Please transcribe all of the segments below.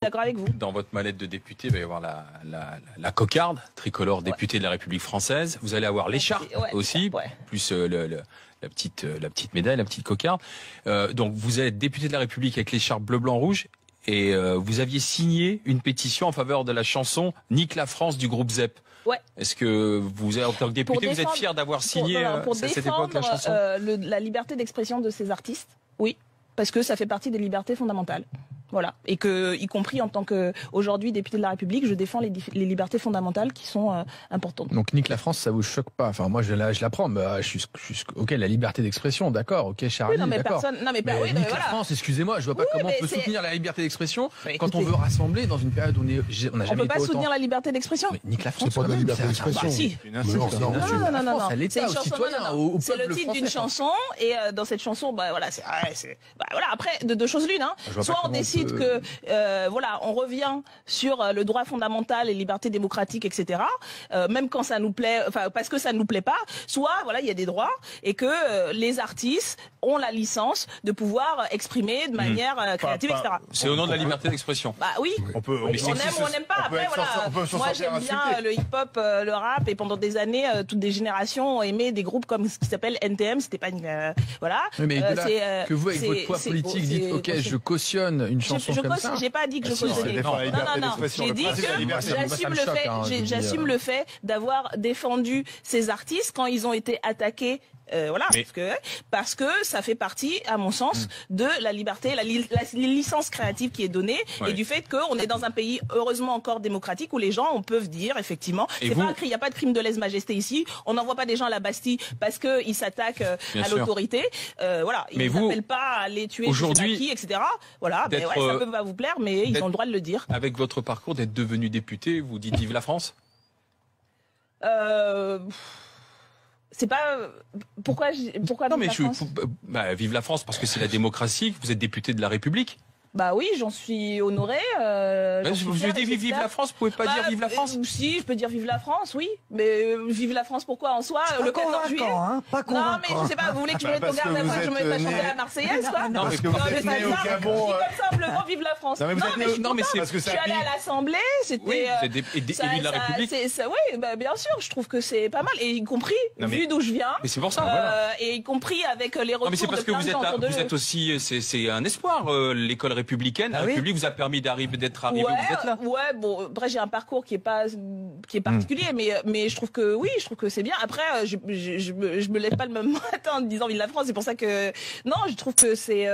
D'accord avec vous. Dans votre mallette de député, il va y avoir la cocarde tricolore député de la République française. Vous allez avoir l'écharpe aussi, plus la petite médaille, la petite cocarde. Donc vous êtes député de la République avec l'écharpe bleu, blanc, rouge. Et vous aviez signé une pétition en faveur de la chanson Nique la France du groupe ZEP. Ouais. Est-ce que vous, en tant que député, vous êtes fier d'avoir signé à cette époque la chanson la liberté d'expression de ces artistes? Oui, parce que ça fait partie des libertés fondamentales. Voilà, et que, y compris en tant que aujourd'hui député de la République, je défends les libertés fondamentales qui sont importantes. Donc nique la France, ça vous choque pas? Enfin, moi je l'apprends, je suis ok, la liberté d'expression, d'accord, ok, Charlie, oui, non, mais d'accord. personne, non mais, mais nique la France, excusez-moi, je vois pas comment on peut soutenir la liberté d'expression quand on veut rassembler dans une période où on n'a jamais été autant. On peut pas soutenir la liberté d'expression. Mais nique la France, c'est pas de la liberté d'expression. Bah, si. Non, c'est le titre d'une chanson, et dans cette chanson, bah voilà, voilà. Après, de deux choses l'une, hein. Soit on décide que voilà, on revient sur le droit fondamental et liberté démocratique, etc. Même quand ça nous plaît, enfin parce que ça ne nous plaît pas. Soit voilà, il y a des droits et que les artistes ont la licence de pouvoir exprimer de manière créative, etc. C'est au nom de la liberté d'expression. Bah oui. On aime ou on n'aime pas. Après voilà, moi j'aime bien le hip-hop, le rap, et pendant des années, toutes des générations ont aimé des groupes comme ce qui s'appelle NTM. C'était pas une voilà. Mais que vous avec votre poids politique dites ok, je cautionne une chanson comme ça. J'ai pas dit que je cautionnais. Non. J'ai dit que j'assume le fait d'avoir défendu ces artistes quand ils ont été attaqués. Voilà, parce que ça fait partie, à mon sens, de la liberté, la licence créative qui est donnée, et du fait qu'on est dans un pays heureusement encore démocratique où les gens peuvent dire effectivement, il n'y a pas de crime de lèse-majesté ici, on n'envoie pas des gens à la Bastille parce qu'ils s'attaquent à l'autorité, voilà, ils n'appellent pas à les tuer, qui, etc. Voilà, mais ça peut pas vous plaire, mais ils ont le droit de le dire. Avec votre parcours d'être devenu député, vous dites vive la France? C'est pas pourquoi non mais vive la France parce que c'est la démocratie, vous êtes député de la République. Bah oui, j'en suis honorée. Vous dites vive la France, vous pouvez pas dire vive la France? Si, je peux dire vive la France, oui. Mais vive la France, pourquoi en soi le 14 juillet pas convaincant. Non, mais je sais pas, vous voulez que je me mette au garde à moi, que je me mette à chanter la Marseillaise, quoi? Non, parce que vous êtes né au Gabon. Comme simplement vive la France. Non, mais c'est parce que je suis allée à l'Assemblée, c'était. Oui, vous êtes élu de la République. Oui, bien sûr, je trouve que c'est pas mal, et y compris vu d'où je viens. Mais c'est pour ça, voilà. Et y compris avec les retours. Non, mais c'est parce que vous êtes aussi, c'est un espoir, l'école républicaine. La République vous a permis d'être arrivé où vous êtes là. Ouais, bon, après j'ai un parcours qui est particulier, mais je trouve que c'est bien. Après, je me lève pas le même matin en disant vive la France. C'est pour ça que non, je trouve que c'est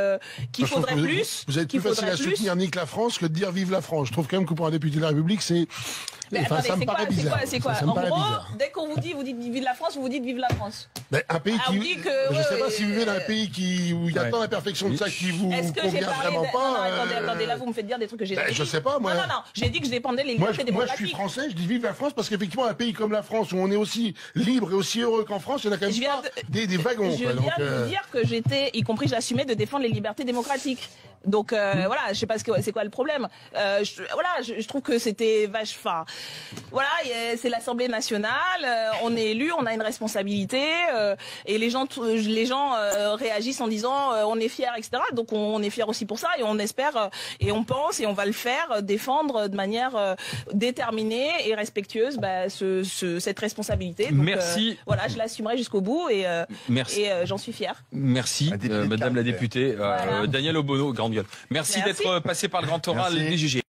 qu'il faudrait plus. Vous êtes plus facile à soutenir nique la France que de dire vive la France. Je trouve quand même que pour un député de la République, c'est. Enfin, ça me paraît bizarre. C'est quoi? En gros, bizarre. dès qu'on vous dit vive la France, vous dites vive la France. Mais un pays qui. Je sais pas si vous vivez dans un pays où il y a tant d'imperfections de ça qui vous convient vraiment pas. Attendez, là vous me faites dire des trucs que j'ai dit. Je sais pas, moi. Non, j'ai dit que je dépendais les libertés démocratiques. Moi, je suis français, je dis vive la France parce qu'effectivement, un pays comme la France où on est aussi libre et aussi heureux qu'en France, il y en a quand même pas des wagons. Je viens de vous dire que j'étais, y compris j'assumais de défendre les libertés démocratiques. Donc voilà, je sais pas c'est quoi le problème. Je trouve que c'était vachement. Voilà, c'est l'Assemblée nationale, on est élu, on a une responsabilité, et les gens réagissent en disant on est fiers, etc. Donc on est fiers aussi pour ça, et on espère, et on pense, et on va le faire, défendre de manière déterminée et respectueuse cette responsabilité. Donc, merci. Voilà, je l'assumerai jusqu'au bout, et j'en suis fière. Merci, Madame la députée. Danielle Obono, grande gueule. Merci d'être passé par le Grand Oral des GG.